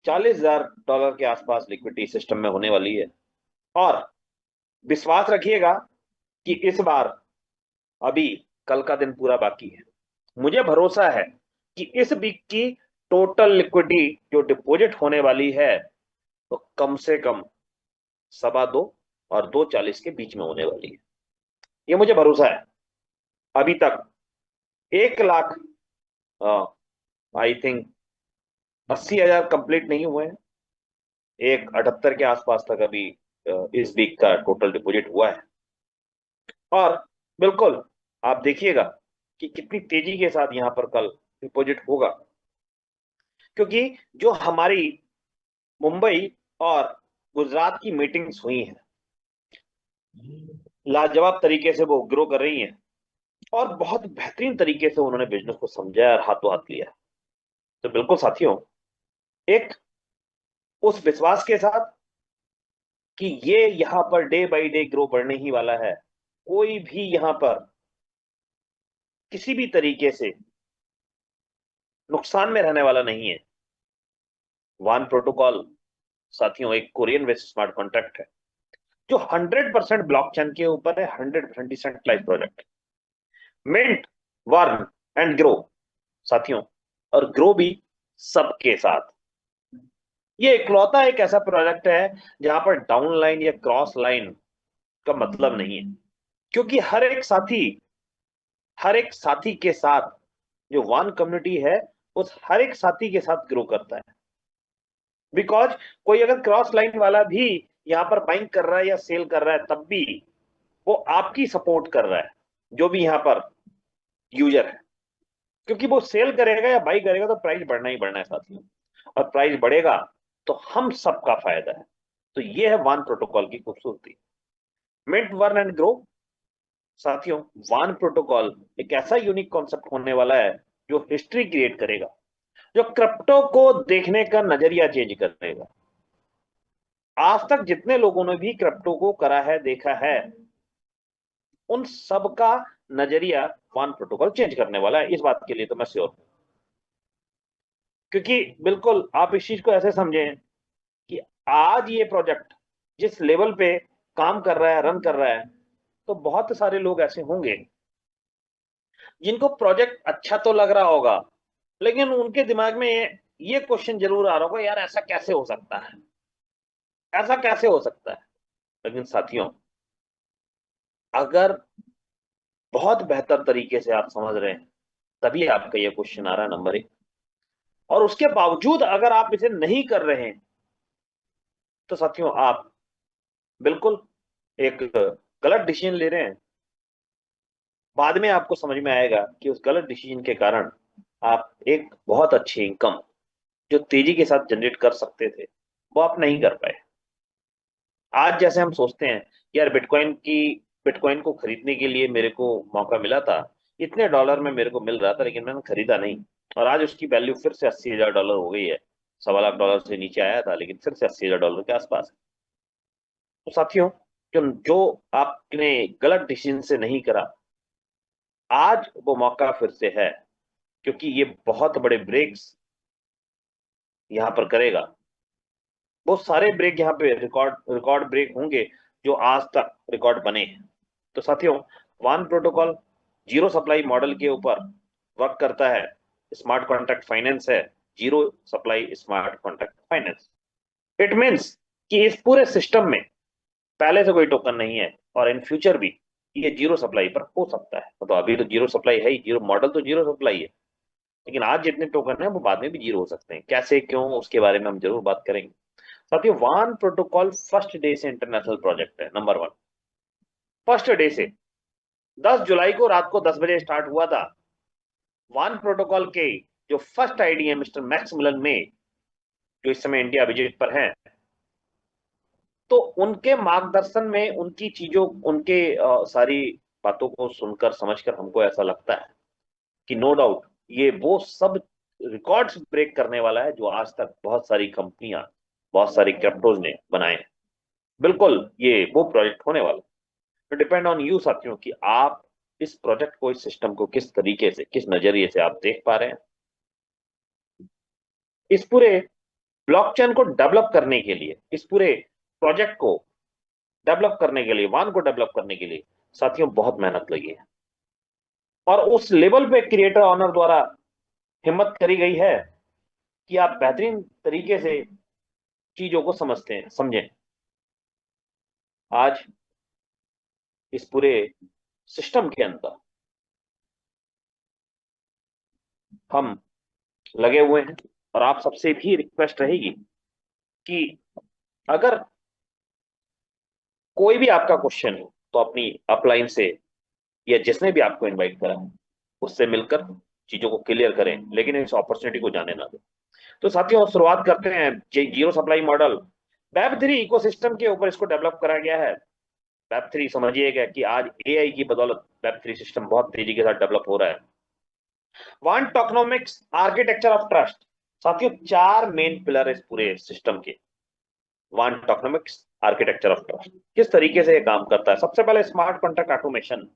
$40,000 के आसपास liquidity system में होने वाली है। और विश्वास रखिएगा कि इस बार अभी कल का दिन पूरा बाकी है, मुझे भरोसा है कि इस वीक की टोटल लिक्विडिटी जो डिपॉजिट होने वाली है तो कम से कम 2.25 और 2.40 के बीच में होने वाली है। ये मुझे भरोसा है। अभी तक 1 लाख आई थिंक 80,000 कंप्लीट नहीं हुए हैं। 1.78 के आसपास तक अभी इस वीक का टोटल डिपॉजिट हुआ है। और बिल्कुल आप देखिएगा कि कितनी तेजी के साथ यहां पर कल डिपॉजिट होगा, क्योंकि जो हमारी मुंबई और गुजरात की मीटिंग्स हुई हैं, लाजवाब तरीके से वो ग्रो कर रही हैं और बहुत बेहतरीन तरीके से उन्होंने बिजनेस को समझा और हाथों हाथ लिया। तो बिल्कुल साथियों, एक उस विश्वास के साथ कि ये यहाँ per day by day grow बढ़ने ही वाला है, कोई भी यहाँ पर किसी भी तरीके से नुकसान में रहने वाला नहीं है। वान प्रोटोकॉल साथियों एक कोरियन बेस्ड स्मार्ट कॉन्ट्रैक्ट है जो 100% ब्लॉकचेन के ऊपर है, 100% decentralised project. Mint, burn and grow साथियों, और ग्रो भी सबके साथ। ये इकलौता एक ऐसा प्रोजेक्ट है जहां पर डाउन लाइन या क्रॉस लाइन का मतलब नहीं है, क्योंकि हर एक साथी के साथ जो वन कम्युनिटी है उस हर एक साथी के साथ ग्रो करता है। बिकॉज कोई अगर क्रॉस लाइन वाला भी यहाँ पर बाइंग कर रहा है या सेल कर रहा है, तब भी वो आपकी सपोर्ट कर रहा है, जो भी यहाँ पर यूजर है, क्योंकि वो सेल करेगा या बाई करेगा तो प्राइस बढ़ना ही बढ़ना है साथियों। और प्राइस बढ़ेगा तो हम सबका फायदा है। तो ये है वान प्रोटोकॉल की खूबसूरती। मिंट, वर्न एंड ग्रो साथियों, वान प्रोटोकॉल एक ऐसा यूनिक कॉन्सेप्ट होने वाला है जो हिस्ट्री क्रिएट करेगा, जो क्रिप्टो को देखने का नजरिया चेंज करेगा। आज तक जितने लोगों ने भी क्रिप्टो को करा है, देखा है, उन सबका नजरिया वान प्रोटोकॉल चेंज करने वाला है। इस बात के लिए तो मैं श्योर हूं, क्योंकि बिल्कुल आप इस चीज को ऐसे समझें कि आज ये प्रोजेक्ट जिस लेवल पे काम कर रहा है, रन कर रहा है, तो बहुत सारे लोग ऐसे होंगे जिनको प्रोजेक्ट अच्छा तो लग रहा होगा, लेकिन उनके दिमाग में ये क्वेश्चन जरूर आ रहा होगा, यार ऐसा कैसे हो सकता है, ऐसा कैसे हो सकता है। लेकिन साथियों, अगर बहुत बेहतर तरीके से आप समझ रहे हैं तभी आपका ये क्वेश्चन आ रहा है, नंबर 1। और उसके बावजूद अगर आप इसे नहीं कर रहे हैं तो साथियों आप बिल्कुल एक गलत डिसीजन ले रहे हैं। बाद में आपको समझ में आएगा कि उस गलत डिसीजन के कारण आप एक बहुत अच्छी इनकम जो तेजी के साथ जनरेट कर सकते थे, वो आप नहीं कर पाए। आज जैसे हम सोचते हैं, यार बिटकॉइन को खरीदने के लिए मेरे को मौका मिला था, इतने डॉलर में मेरे को मिल रहा था, लेकिन मैंने खरीदा नहीं, और आज उसकी वैल्यू फिर से $80,000 हो गई है। $1.25 लाख से नीचे आया था, लेकिन फिर से $80,000 के आसपास है। तो साथियों, जो जो आपने गलत डिसीजन से नहीं करा, आज वो मौका फिर से है, क्योंकि ये बहुत बड़े ब्रेक्स यहाँ पर करेगा। वो सारे ब्रेक यहाँ पे रिकॉर्ड रिकॉर्ड ब्रेक होंगे जो आज तक रिकॉर्ड बने हैं। तो साथियों, वान प्रोटोकॉल जीरो सप्लाई मॉडल के ऊपर वर्क करता है। स्मार्ट कॉन्ट्रैक्ट फाइनेंस है, zero supply smart contract finance. It means कि इस पूरे सिस्टम में पहले से कोई टोकन नहीं है, और इन फ्यूचर भी ये जीरो सप्लाई पर हो सकता है। तो अभी तो जीरो सप्लाई है ही, जीरो मॉडल तो जीरो सप्लाई है, लेकिन आज जितने टोकन है वो बाद में भी जीरो हो सकते हैं। कैसे, क्यों, उसके बारे में हम जरूर बात करेंगे। साथियों, वान प्रोटोकॉल फर्स्ट डे से इंटरनेशनल प्रोजेक्ट है, नंबर 1। फर्स्ट डे से 10 जुलाई को रात को 10 बजे स्टार्ट हुआ था। वान प्रोटोकॉल के जो फर्स्ट आईडी है मिस्टर मैक्स मिलन में, जो इस समय इंडिया विजिट पर हैं, तो उनके मार्गदर्शन में उनकी चीजों, उनके सारी बातों को सुनकर समझकर हमको ऐसा लगता है कि नो डाउट ये वो सब रिकॉर्ड्स ब्रेक करने वाला है जो आज तक बहुत सारी कंपनियां, बहुत सारी क्रिप्टोज ने बनाए हैं। बिल्कुल ये वो प्रोजेक्ट होने वाला है। तो डिपेंड ऑन यू साथियों कि आप इस प्रोजेक्ट को, इस सिस्टम को किस तरीके से, किस नजरिए से आप देख पा रहे हैं। इस पूरे ब्लॉकचेन को डेवलप करने के लिए, इस पूरे प्रोजेक्ट को डेवलप करने के लिए, वान को डेवलप करने के लिए साथियों बहुत मेहनत लगी है। और उस लेवल पे क्रिएटर ऑनर द्वारा हिम्मत करी गई है कि आप बेहतरीन तरीके से चीजों को समझते हैं, समझें। आज इस पूरे सिस्टम के अंदर हम लगे हुए हैं, और आप सबसे भी रिक्वेस्ट रहेगी कि अगर कोई भी आपका क्वेश्चन हो तो अपनी अपलाइन से या जिसने भी आपको इनवाइट करा है उससे मिलकर चीजों को क्लियर करें, लेकिन इस अपॉर्चुनिटी को जाने ना दें। तो साथियों शुरुआत करते हैं। Zero supply model web three ecosystem के ऊपर इसको डेवलप करा गया है। वेब थ्री समझिएगा कि आज एआई की बदौलत वेब थ्री सिस्टम बहुत तेजी के साथ डेवलप हो रहा है। One tokenomics architecture of trust. साथियों चार मेन पिलर है इस पूरे सिस्टम के। One tokenomics architecture of trust किस तरीके से ये काम करता है? सबसे पहले smart contract automation.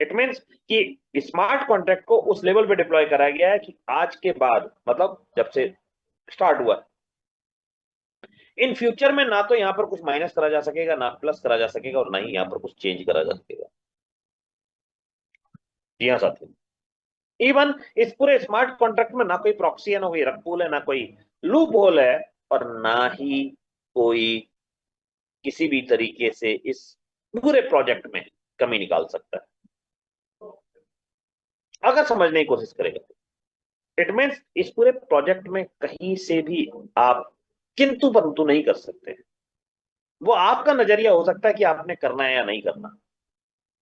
It means कि स्मार्ट कॉन्ट्रैक्ट को उस लेवल पे डिप्लॉय कराया गया है कि आज के बाद, मतलब जब से स्टार्ट हुआ, इन फ्यूचर में ना तो यहां पर कुछ माइनस करा जा सकेगा, ना प्लस करा जा सकेगा, और ना ही यहां पर कुछ चेंज करा जा सकेगा। जी हाँ साथियों, इवन इस पूरे स्मार्ट कॉन्ट्रैक्ट में ना कोई प्रॉक्सी है, ना कोई रग पुल है, ना कोई लूप होल है, और ना ही कोई किसी भी तरीके से इस पूरे प्रोजेक्ट में कमी निकाल सकता है अगर समझने की कोशिश करेगा। इट मीन्स इस पूरे प्रोजेक्ट में कहीं से भी आप किंतु परंतु नहीं कर सकते। वो आपका नजरिया हो सकता है कि आपने करना है या नहीं करना,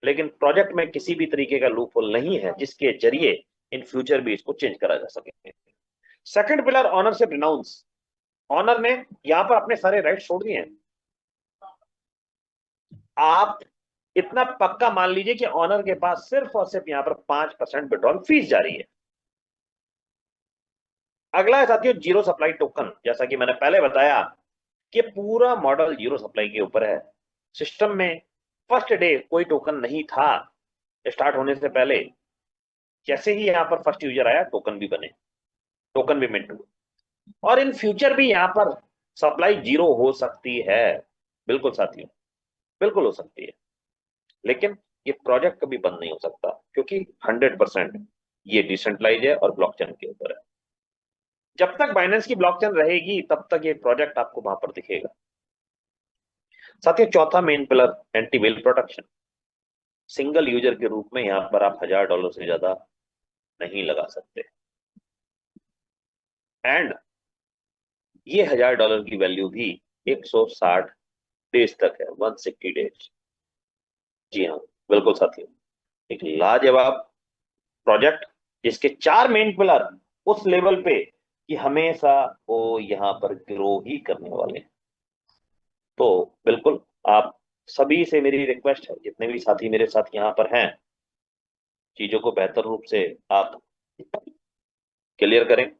लेकिन प्रोजेक्ट में किसी भी तरीके का लूप होल नहीं है जिसके जरिए इन फ्यूचर भी इसको चेंज करा जा सके। Second pillar ownership renounce. Owner ने यहां पर अपने सारे राइट छोड़ दिए हैं। आप इतना पक्का मान लीजिए कि ऑनर के पास सिर्फ और सिर्फ यहां पर 5% विड्रॉल फीस जा रही है। अगला है साथियों जीरो सप्लाई टोकन। जैसा कि मैंने पहले बताया कि पूरा मॉडल जीरो सप्लाई के ऊपर है। सिस्टम में फर्स्ट डे कोई टोकन नहीं था। स्टार्ट होने से पहले जैसे ही यहां पर फर्स्ट यूजर आया टोकन भी बने, टोकन भी मिंट हुए, और इन फ्यूचर भी यहां पर सप्लाई जीरो हो सकती है। बिल्कुल साथियों, बिल्कुल हो सकती है, लेकिन ये प्रोजेक्ट कभी बंद नहीं हो सकता क्योंकि 100% ये डिसेंट्रलाइज है और ब्लॉकचेन के ऊपर है। जब तक बाइनेंस की ब्लॉकचेन रहेगी तब तक ये प्रोजेक्ट आपको वहां पर दिखेगा। साथियों चौथा main pillar anti well protection. Single user के रूप में यहां पर आप $1000 से ज्यादा नहीं लगा सकते, एंड ये $1000 की वैल्यू भी 160 डेज तक है, 160 डेज। जी हाँ, बिल्कुल साथियों, एक लाजवाब प्रोजेक्ट जिसके चार मेन पिलर उस लेवल पे कि हमेशा वो यहाँ पर ग्रो ही करने वाले हैं। तो बिल्कुल आप सभी से मेरी रिक्वेस्ट है, जितने भी साथी मेरे साथ यहाँ पर हैं, चीजों को बेहतर रूप से आप क्लियर करें।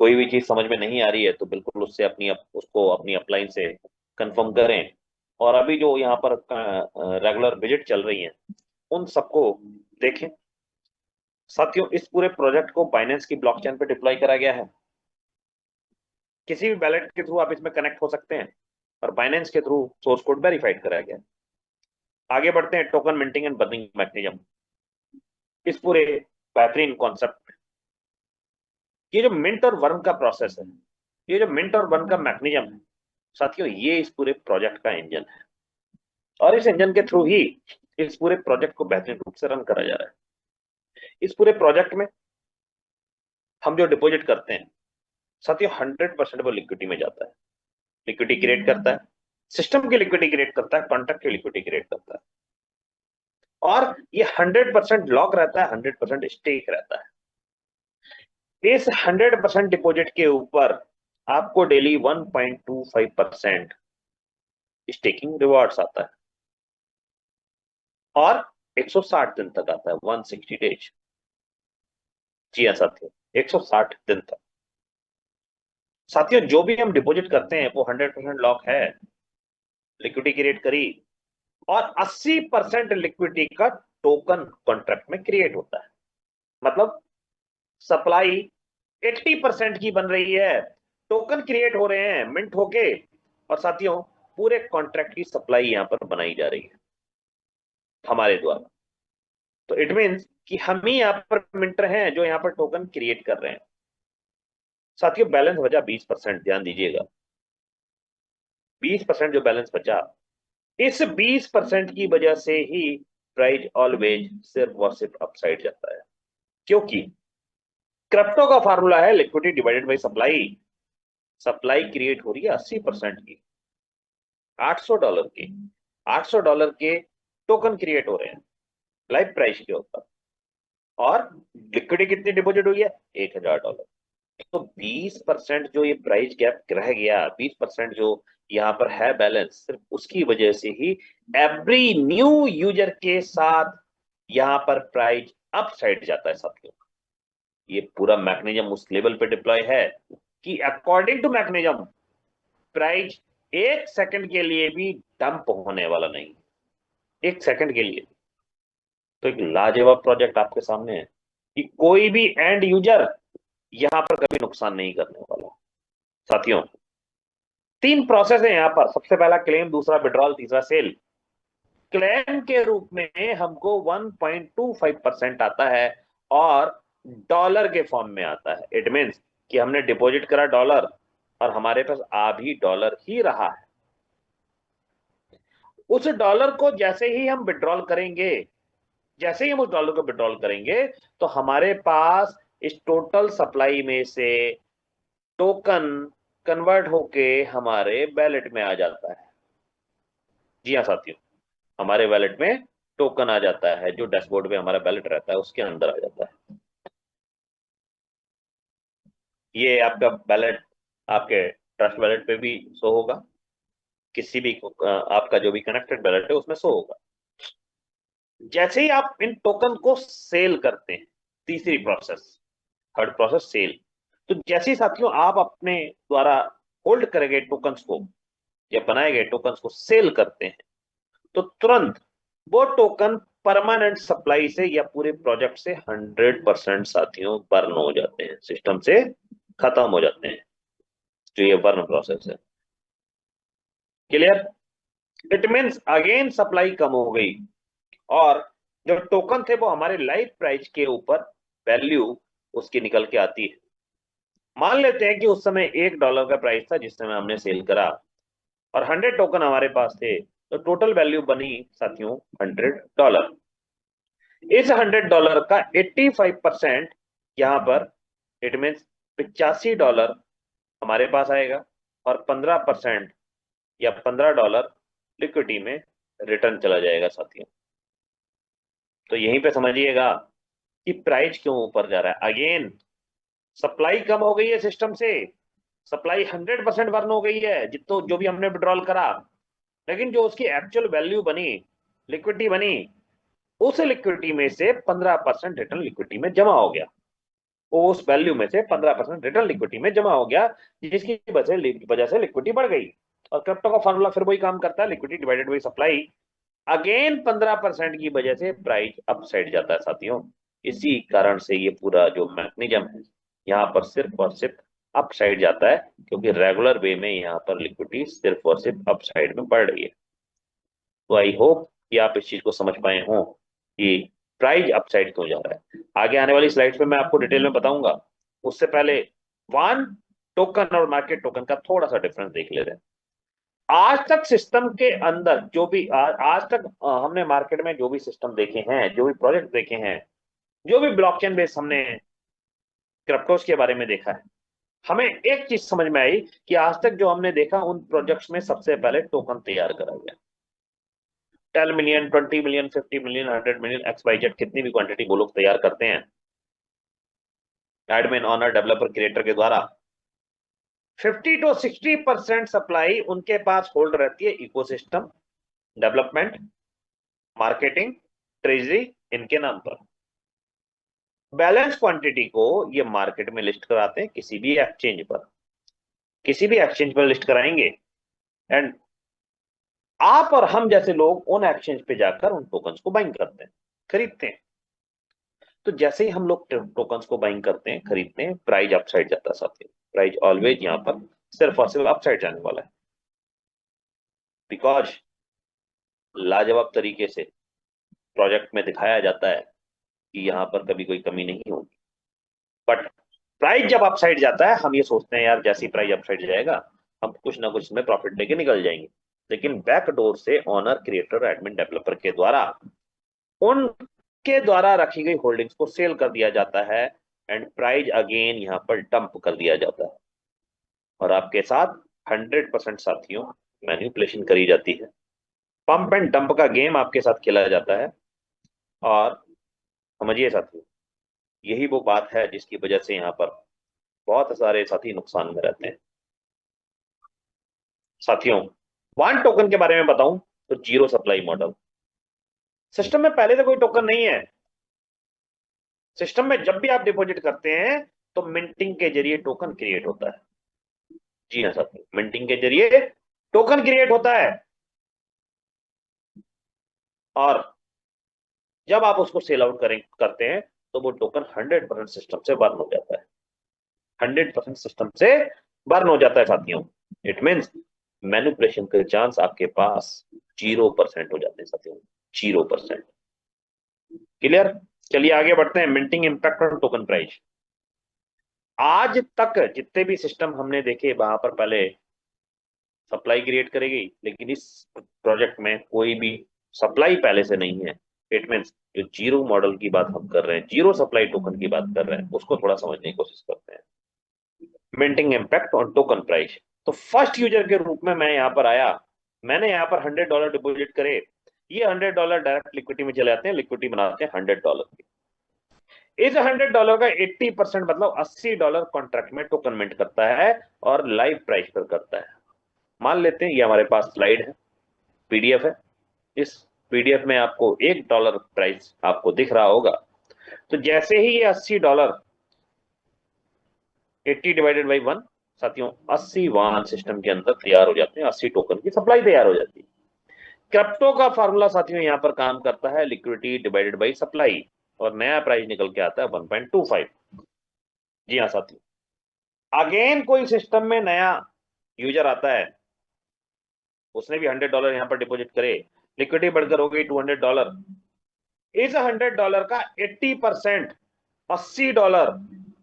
कोई भी चीज समझ में नहीं आ रही है तो बिल्कुल उससे उसको अपनी अपलाइन से कंफर्म करें। और अभी जो यहाँ पर रेगुलर विजिट चल रही हैं उन सबको देखें। साथियों इस पूरे प्रोजेक्ट को बाइनेंस की ब्लॉकचेन पे डिप्लॉय करा गया है। किसी भी बैलेट के थ्रू आप इसमें कनेक्ट हो सकते हैं, और बाइनेंस के थ्रू सोर्स कोड वेरीफाइड कराया गया है। आगे बढ़ते हैं token minting and burning mechanism. इस पूरे बेहतरीन कॉन्सेप्ट, ये जो मिंट और वर्न का प्रोसेस है, ये जो मिंट और वर्न का मैकेनिज्म है साथियों, ये इस पूरे प्रोजेक्ट का इंजन है, और इस इंजन के थ्रू ही इस पूरे प्रोजेक्ट को बेहतरीन रूप से रन करा जा रहा है। इस पूरे प्रोजेक्ट में हम जो डिपॉजिट करते हैं साथियों, 100% वो लिक्विडिटी में जाता है। लिक्विडिटी क्रिएट करता है, सिस्टम की लिक्विडिटी क्रिएट करता है, कॉन्ट्रैक्ट की लिक्विडिटी क्रिएट करता है, और ये 100% लॉक रहता है, 100% स्टेक रहता है। इस 100% डिपॉजिट के ऊपर आपको डेली 1.25% स्टेकिंग रिवॉर्ड्स आता है, और 160 दिन तक आता है, 160 डेज। जी हाँ साथियों, 160 दिन तक। साथियों जो भी हम डिपॉजिट करते हैं वो 100% लॉक है, लिक्विडिटी क्रिएट करी, और 80% लिक्विडिटी का टोकन कॉन्ट्रैक्ट में क्रिएट होता है। मतलब सप्लाई 80% की बन रही है, टोकन क्रिएट हो रहे हैं मिंट होके, और साथियों पूरे कॉन्ट्रैक्ट की सप्लाई यहां पर बनाई जा रही है हमारे द्वारा। तो इट मीन्स कि हम ही यहाँ पर मिंटर हैं जो यहाँ पर टोकन क्रिएट कर रहे हैं। साथियों बैलेंस बचा 20%, ध्यान दीजिएगा 20% जो बैलेंस बचा, इस 20% की वजह से ही प्राइस ऑलवेज सिर्फ और सिर्फ अपसाइड जाता है। क्योंकि क्रिप्टो का फार्मूला है liquidity divided by supply. Supply create हो रही है 80% की, $800 की, $800 के टोकन क्रिएट हो रहे हैं लाइव प्राइस के ऊपर, और लिक्विडिटी कितनी डिपॉजिट हुई है $1000। तो 20% जो ये प्राइस गैप रह गया, 20% जो यहाँ पर है बैलेंस, सिर्फ उसकी वजह से ही एवरी न्यू यूजर के साथ यहाँ पर प्राइस अप साइड जाता है साथियों। ये पूरा मैकेनिज्म उस लेवल पे डिप्लॉय है कि according to mechanism price 1 second के लिए भी डंप होने वाला नहीं, 1 सेकंड के लिए। तो एक लाजवाब प्रोजेक्ट आपके सामने है कि कोई भी एंड यूजर यहां पर कभी नुकसान नहीं करने वाला। साथियों 3 प्रोसेस है यहां पर, सबसे पहला क्लेम, दूसरा विड्रॉल, तीसरा सेल। क्लेम के रूप में हमको 1.25% आता है और डॉलर के फॉर्म में आता है। इट मीन्स कि हमने डिपॉजिट करा डॉलर और हमारे पास आ भी डॉलर ही रहा है। उस डॉलर को जैसे ही हम विड्रॉल करेंगे, जैसे ही हम उस डॉलर को विड्रॉल करेंगे, तो हमारे पास इस टोटल सप्लाई में से टोकन कन्वर्ट होके हमारे वैलेट में आ जाता है। जी हाँ साथियों, हमारे वैलेट में टोकन आ जाता है, जो डैशबोर्ड में हमारा वैलेट रहता है उसके अंदर आ जाता है। ये आपका वैलेट आपके ट्रस्ट वैलेट पे भी शो होगा, किसी भी आपका जो भी कनेक्टेड वैलेट है उसमें शो होगा। जैसे ही आप इन टोकन को सेल करते हैं, तीसरी प्रोसेस, थर्ड प्रोसेस सेल। तो जैसे ही साथियों आप अपने द्वारा होल्ड करे गए टोकन्स को या बनाए गए टोकन्स को सेल करते हैं, तो तुरंत वो टोकन परमानेंट सप्लाई से या पूरे प्रोजेक्ट से 100% साथियों बर्न हो जाते हैं, सिस्टम से खत्म हो जाते हैं। जो ये बर्न प्रोसेस है, clear? It means again supply कम हो गई और जो टोकन थे वो हमारे लाइव प्राइस के ऊपर वैल्यू उसकी निकल के आती है। मान लेते हैं कि उस समय $1 का प्राइस था जिस समय हमने सेल करा, और 100 टोकन हमारे पास थे, तो टोटल वैल्यू बनी साथियों $100। इस $100 का 85% यहाँ पर, इट मीन्स $85 हमारे पास आएगा, और 15% या $15 लिक्विडिटी में रिटर्न चला जाएगा साथियों। तो यहीं पे समझिएगा कि प्राइस क्यों ऊपर जा रहा है। अगेन सप्लाई कम हो गई है सिस्टम से, सप्लाई 100% बर्न हो गई है जितो जो भी हमने विड्रॉल करा, लेकिन जो उसकी एक्चुअल वैल्यू बनी, लिक्विडिटी बनी, उस लिक्विडिटी में से 15% रिटर्न लिक्विडिटी में जमा हो गया। उस वैल्यू में से 15% रिटर्न लिक्विडिटी में जमा हो गया, जिसकी वजह से लिक्विडिटी बढ़ गई। और क्रिप्टो का फॉर्मूला फिर वही काम करता है, liquidity divided by supply. Again 15% की वजह से प्राइस अपसाइड जाता है साथियों। इसी कारण से ये पूरा जो मैकेनिज्म है यहाँ पर सिर्फ और सिर्फ अपसाइड जाता है, क्योंकि रेगुलर वे में यहाँ पर लिक्विडिटी सिर्फ और सिर्फ अपसाइड में बढ़ रही है। तो आई होप कि आप इस चीज को समझ पाए हों कि प्राइस अपसाइड क्यों जा रहा है। आगे आने वाली स्लाइड्स में मैं आपको डिटेल में बताऊंगा। उससे पहले वन टोकन और मार्केट टोकन का थोड़ा सा डिफरेंस देख लेते हैं। आज तक सिस्टम के अंदर जो भी आज तक हमने मार्केट में जो भी सिस्टम देखे हैं, जो भी प्रोजेक्ट देखे हैं, जो भी ब्लॉकचेन बेस्ड हमने क्रिप्टोस के बारे में देखा है, हमें एक चीज समझ में आई कि आज तक जो हमने देखा उन प्रोजेक्ट्स में सबसे पहले टोकन तैयार करा गया। 10 million, 20 million, 50 million, 100 million, XYZ कितनी भी क्वांटिटी वो लोग तैयार करते हैं एडमिन, ऑनर, डेवलपर, क्रिएटर के द्वारा। 50 to 60% सप्लाई उनके पास होल्ड रहती है इकोसिस्टम, डेवलपमेंट, मार्केटिंग, ट्रेजरी, इनके नाम पर। बैलेंस क्वांटिटी को ये मार्केट में लिस्ट कराते हैं किसी भी एक्सचेंज पर, किसी भी एक्सचेंज पर लिस्ट कराएंगे, एंड आप और हम जैसे लोग उन एक्सचेंज पे जाकर उन टोकन्स को बाइंग करते हैं, खरीदते हैं। तो जैसे ही हम लोग टोकन्स को बाइंग करते हैं, खरीदते हैं, प्राइस अपसाइड जाता है साथियों। प्राइस ऑलवेज यहाँ पर सिर्फ और सिर्फ अपसाइड जाने वाला है, बिकॉज लाजवाब तरीके से प्रोजेक्ट में दिखाया जाता है कि यहाँ पर कभी कोई कमी नहीं होगी। बट प्राइस जब अपसाइड जाता है हम ये सोचते हैं यार जैसी प्राइस अपसाइड जाएगा हम कुछ ना कुछ इसमें प्रॉफिट लेके निकल जाएंगे, लेकिन बैकडोर से ऑनर, क्रिएटर, एडमिन, डेवलपर के द्वारा उनके द्वारा रखी गई होल्डिंग्स को सेल कर दिया जाता है एंड प्राइस अगेन यहाँ पर डंप कर दिया जाता है और आपके साथ 100% साथियों मैनिपुलेशन करी जाती है। पंप एंड डंप का गेम आपके साथ खेला जाता है और समझिए साथियों यही वो बात है जिसकी वजह से यहाँ पर बहुत सारे साथी नुकसान में रहते हैं। साथियों वन टोकन के बारे में बताऊं तो जीरो सप्लाई मॉडल, सिस्टम में पहले से कोई टोकन नहीं है। सिस्टम में जब भी आप डिपॉजिट करते हैं तो मिंटिंग के जरिए टोकन क्रिएट होता है। जी हाँ साथियों, मिंटिंग के जरिए टोकन क्रिएट होता है और जब आप उसको सेल आउट करते हैं तो वो टोकन 100% सिस्टम से बर्न हो जाता है, 100% सिस्टम से बर्न हो जाता है साथियों। इट मीन्स मैनिपुलेशन के चांस आपके पास 0% हो जाते हैं साथियों, 0%। क्लियर? चलिए आगे बढ़ते हैं। Minting impact on token price. आज तक जितने भी सिस्टम हमने देखे वहां पर पहले सप्लाई क्रिएट करेगी, लेकिन इस प्रोजेक्ट में कोई भी सप्लाई पहले से नहीं है। इट मीन्स जो जीरो मॉडल की बात हम कर रहे हैं, जीरो सप्लाई टोकन की बात कर रहे हैं, उसको थोड़ा समझने की कोशिश करते हैं। Minting impact on token price. तो फर्स्ट यूजर के रूप में मैं यहाँ पर आया, मैंने यहाँ पर $100 डिपॉजिट करे, ये $100 डायरेक्ट लिक्विडिटी में चले जाते हैं, लिक्विडिटी बनाते हैं $100 की। इस $100 का 80% मतलब $80 कॉन्ट्रैक्ट में टोकन मिंट करता है और लाइव प्राइस पर करता है। मान लेते हैं ये हमारे पास स्लाइड है, पीडीएफ है, इस पीडीएफ में आपको $1 प्राइस आपको दिख रहा होगा। तो जैसे ही ये $80 80 डिवाइडेड बाई 1 साथियों 80 वाहन सिस्टम के अंदर तैयार हो जाते हैं, 80 टोकन की सप्लाई तैयार हो जाती है। क्रिप्टो का फार्मूला साथियों यहाँ पर काम करता है लिक्विडिटी डिवाइडेड बाई सप्लाई और नया प्राइस निकल के आता है 1.25। जी हाँ साथियों, अगेन कोई सिस्टम में नया यूजर आता है, उसने भी $100 यहाँ पर डिपॉजिट करे, लिक्विडिटी बढ़कर हो गई $200। इस $100 का 80% $80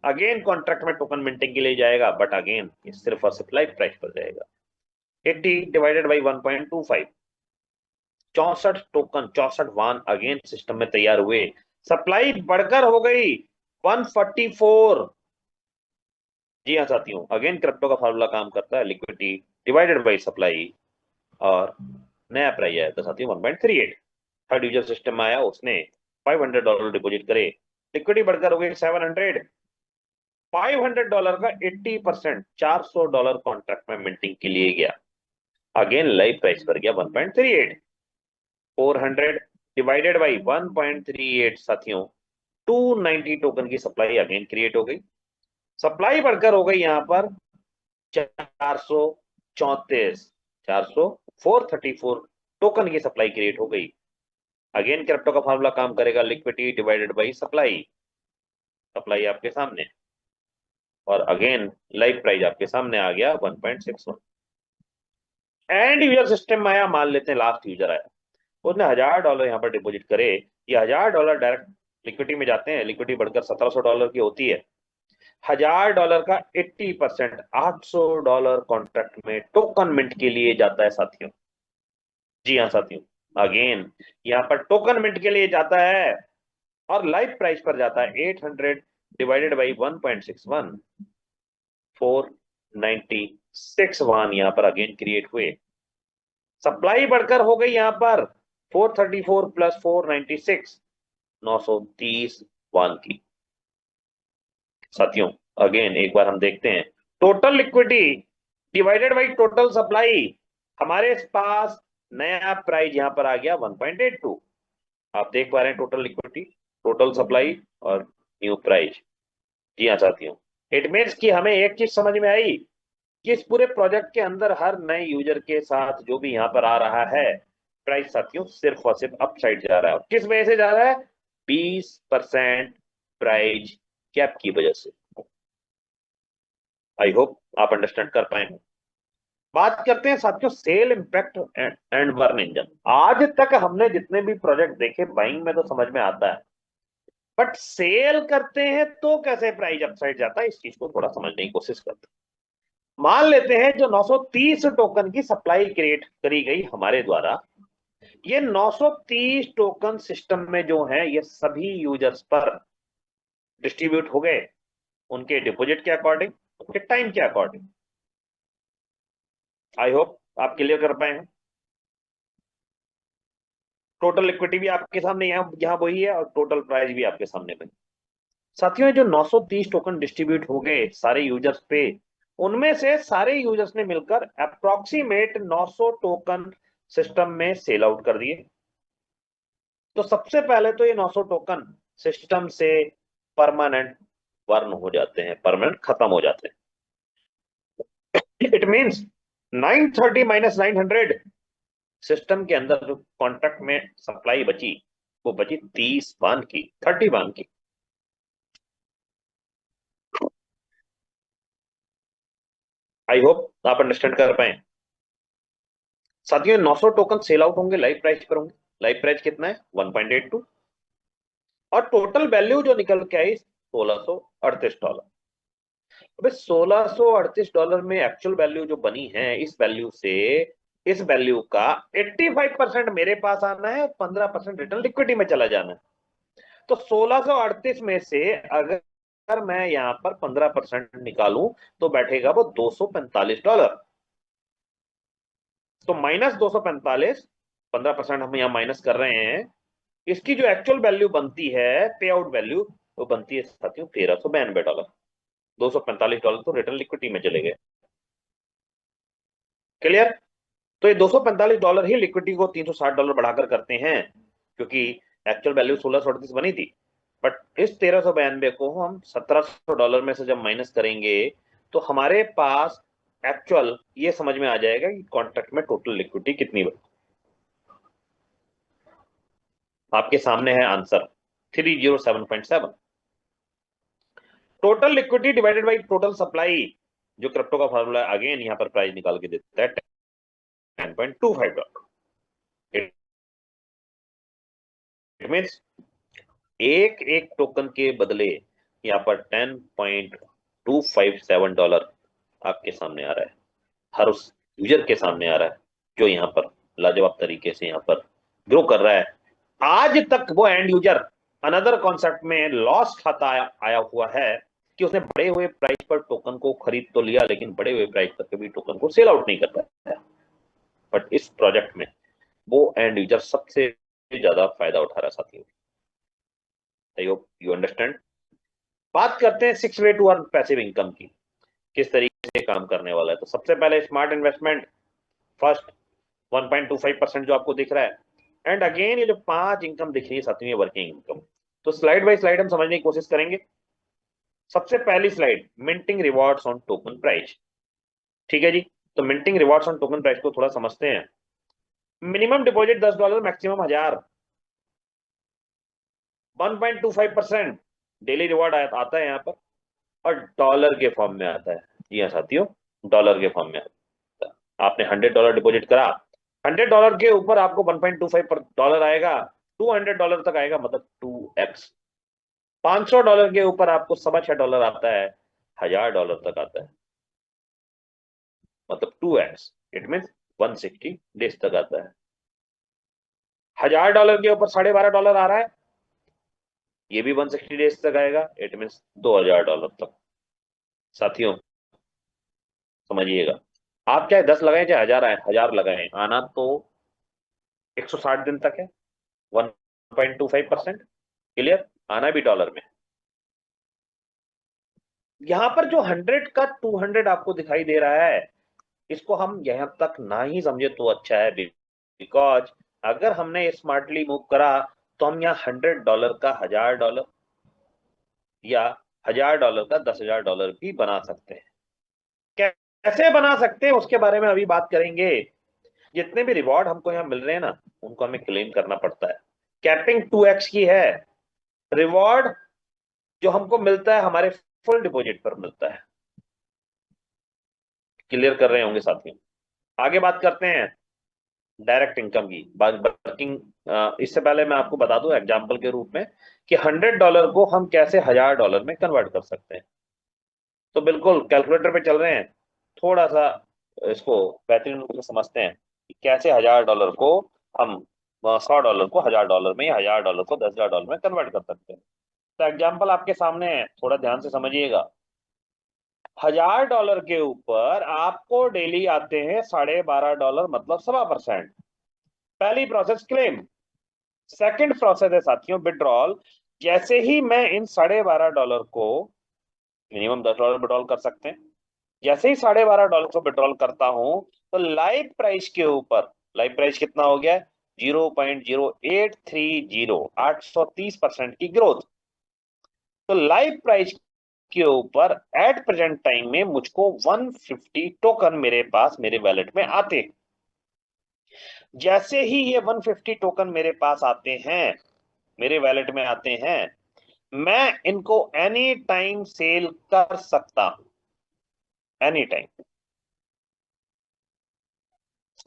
अगेन कॉन्ट्रैक्ट में टोकन मिंटिंग के लिए जाएगा, बट अगेन सिर्फ और सिर्फ लाइव प्राइस पर जाएगा। 80 डिवाइडेड बाई 1.25, 64 टोकन, 64 वाहन अगेन सिस्टम में तैयार हुए, सप्लाई बढ़कर हो गई 144। जी हाँ साथियों, अगेन क्रिप्टो का फार्मूला काम करता है लिक्विडिटी डिवाइडेड बाई सप्लाई और नया प्राइस आया था साथियों 1.38। थर्ड यूजर सिस्टम में आया, उसने $500 डिपॉजिट करे, लिक्विडिटी बढ़कर हो गई 700। $500 का 80% $400 कॉन्ट्रैक्ट में मिंटिंग के लिए गया, अगेन लाइव प्राइस पर गया 1.38। 400 डिवाइडेड बाई 1.38 साथियों 290 टोकन की सप्लाई अगेन क्रिएट हो गई, सप्लाई बढ़कर हो गई यहाँ पर 434, 434 टोकन की सप्लाई क्रिएट हो गई। अगेन क्रिप्टो का फार्मूला काम करेगा liquidity divided by supply, supply आपके सामने और अगेन लाइव प्राइस आपके सामने आ गया 1.61। एंड यूजर सिस्टम में आया, मान लेते हैं लास्ट यूजर आया, उसने $1000 यहाँ पर डिपॉजिट करे, ये $1000 डायरेक्ट लिक्विडिटी में जाते हैं, लिक्विडिटी बढ़कर $1700 की होती है। $1000 का 80% $800 कॉन्ट्रैक्ट में टोकन मिंट के लिए जाता है साथियों। जी हाँ साथियों, अगेन यहाँ पर टोकन मिंट के लिए जाता है और लाइव प्राइस पर जाता है 800 डिवाइडेड बाई 1.61, 496 वाहन यहाँ पर अगेन क्रिएट हुए, सप्लाई बढ़कर हो गई यहाँ पर 434 प्लस 496 930 वाहन की। साथियों अगेन एक बार हम देखते हैं total liquidity divided by total supply, हमारे पास नया प्राइस यहां पर आ गया 1.82। आप देख पा रहे हैं टोटल लिक्विडिटी, टोटल सप्लाई और न्यू प्राइस। जी हाँ साथियों, इट मीन्स कि हमें एक चीज समझ में आई कि इस पूरे प्रोजेक्ट के अंदर हर नए यूजर के साथ जो भी यहाँ पर आ रहा है प्राइस साथियों सिर्फ और सिर्फ अपसाइड जा रहा है। किस वजह से जा रहा है? 20% प्राइस कैप की वजह से। आई होप आप अंडरस्टैंड कर पाए। बात करते हैं साथियों sell impact and burn engine. आज तक हमने जितने भी प्रोजेक्ट देखे बाइंग में तो समझ में आता है, बट सेल करते हैं तो कैसे प्राइस अपसाइड जाता है, इस चीज को थोड़ा समझने की कोशिश करते हैं। मान लेते हैं जो 930 टोकन की सप्लाई क्रिएट करी गई हमारे द्वारा, ये 930 टोकन सिस्टम में जो है ये सभी यूजर्स पर डिस्ट्रीब्यूट हो गए, उनके डिपॉजिट के अकॉर्डिंग, उनके टाइम के अकॉर्डिंग। आई होप आप क्लियर कर पाए हैं। टोटल लिक्विडिटी भी आपके सामने यहाँ वही है, और टोटल प्राइस भी आपके सामने वही। साथियों जो 930 टोकन डिस्ट्रीब्यूट हो गए सारे यूजर्स पे, उनमें से सारे यूजर्स ने मिलकर अप्रोक्सीमेट 900 टोकन सिस्टम में सेल आउट कर दिए। तो सबसे पहले तो ये 900 टोकन सिस्टम से परमानेंट बर्न हो जाते हैं, परमानेंट खत्म हो जाते हैं। इट मींस 930 माइनस 900, सिस्टम के अंदर जो कॉन्ट्रैक्ट में सप्लाई बची वो बची 30 बान की, 30 बान की। आई होप आप अंडरस्टैंड कर पाए। साथियों 900 टोकन सेल आउट होंगे, लाइव प्राइस पर होंगे। लाइव प्राइस कितना है 1.82, और टोटल वैल्यू जो निकल के आई $1638। अबे $1638 में एक्चुअल वैल्यू जो बनी है, इस वैल्यू से इस वैल्यू का 85% मेरे पास आना है और 15% रिटर्न लिक्विडिटी में चला जाना है। तो 1638 में से अगर मैं यहां पर 15% निकालूं तो बैठेगा वो $245। तो माइनस 245, 15% हम यहाँ माइनस कर रहे हैं। इसकी जो एक्चुअल वैल्यू बनती है, पे आउट वैल्यू, वो बनती है साथियों $1392। $245 तो रिटर्न लिक्विडिटी में चले गए। क्लियर? तो ये $245 ही लिक्विडिटी को $360 बढ़ाकर करते हैं, क्योंकि एक्चुअल वैल्यू 1638 बनी थी। बट इस 1392 को हम $1700 में से जब माइनस करेंगे तो हमारे पास एक्चुअल ये समझ में आ जाएगा कि कॉन्ट्रैक्ट में टोटल लिक्विडिटी कितनी बनी। आपके सामने है answer 307.7। Total liquidity divided by total supply, जो क्रिप्टो का फॉर्मूला अगेन यहाँ पर प्राइस निकाल के देता है $10.25। इट मीन्स एक एक टोकन के बदले यहाँ पर $10.257 आपके सामने आ रहा है, हर उस यूजर के सामने आ रहा है जो यहाँ पर लाजवाब तरीके से यहाँ पर ग्रो कर रहा है। आज तक वो एंड यूजर अनदर कॉन्सेप्ट में लॉस खाता आया हुआ है कि उसने बड़े हुए प्राइस पर टोकन को खरीद तो लिया, लेकिन बड़े हुए प्राइस पर कभी टोकन को सेल आउट नहीं कर पाया। बट इस प्रोजेक्ट में वो एंड यूजर सबसे ज्यादा फायदा उठा रहा साथियों। I hope you understand. बात करते हैं 6 way to earn passive income की, किस तरीके से काम करने वाला है। तो सबसे पहले स्मार्ट इन्वेस्टमेंट, फर्स्ट 1.25% जो आपको दिख रहा है, एंड अगेन ये जो 5 इनकम दिख रही है साथियों, वर्किंग इनकम। तो स्लाइड बाय स्लाइड हम समझने की कोशिश करेंगे। सबसे पहली slide, minting rewards on token price. ठीक है जी, तो minting rewards on token price को थोड़ा समझते हैं। Minimum deposit $10, maximum 1000, 1.25% daily reward आता है यहाँ पर, और डॉलर के फॉर्म में आता है। जी हाँ साथियों, डॉलर के फॉर्म में आता है। आपने $100 डिपॉजिट करा, $100 के ऊपर आपको $1.25 आएगा, $200 तक आएगा, मतलब 2x। $500 के ऊपर आपको $6.25 आता है, $1000 तक आता है, मतलब 2x। इट मीन 160 डेज तक आता है। $1000 के ऊपर $12.5 आ रहा है, ये भी 160 डेज तक आएगा, इट मीन $2000 तक। साथियों समझिएगा, आप चाहे 10 लगाएं चाहे 1000 आए, 1000 लगाएं, आना तो 160 दिन तक है, 1.25%। क्लियर? आना भी डॉलर में। यहां पर जो 100 का 200 आपको दिखाई दे रहा है, इसको हम यहां तक ना ही समझे तो अच्छा है, बिकॉज अगर हमने स्मार्टली मूव करा तो हम यहाँ $100 का $1000 या $1000 का $10,000 भी बना सकते हैं। कैसे बना सकते हैं उसके बारे में अभी बात करेंगे। जितने भी रिवॉर्ड हमको यहाँ मिल रहे हैं ना, उनको हमें क्लेम करना पड़ता है। कैपिंग 2x की है। रिवॉर्ड जो हमको मिलता है हमारे फुल डिपॉजिट पर मिलता है। क्लियर कर रहे होंगे साथियों। आगे बात करते हैं डायरेक्ट इनकम की। वर्किंग, इससे पहले मैं आपको बता दूं एग्जांपल के रूप में कि $100 को हम कैसे $1000 में कन्वर्ट कर सकते हैं। तो बिल्कुल कैलकुलेटर पे चल रहे हैं, थोड़ा सा इसको बेहतरीन रूप से समझते हैं कि कैसे $1000 को हम $100 को $1000 में या $1000 को $10,000 में कन्वर्ट कर सकते हैं। तो एग्जाम्पल आपके सामने है, थोड़ा ध्यान से समझिएगा। $1000 के ऊपर आपको डेली आते हैं $12.5, मतलब 1.25%। पहली प्रोसेस क्लेम। सेकंड प्रोसेस है साथियों विड्रॉल। जैसे ही मैं इन $12.5 को, मिनिमम $10 विड्रॉल कर सकते हैं, जैसे ही $12.5 को विड्रॉल करता हूं तो लाइव प्राइस के ऊपर, लाइव प्राइस कितना हो गया, 0.0830, 830% की ग्रोथ। तो लाइव प्राइस के ऊपर एट प्रेजेंट टाइम में मुझको 150 टोकन मेरे पास मेरे वैलेट में आते। जैसे ही ये 150 टोकन मेरे पास आते हैं, मेरे वैलेट में आते हैं, मैं इनको एनी टाइम सेल कर सकता हूं, एनी टाइम।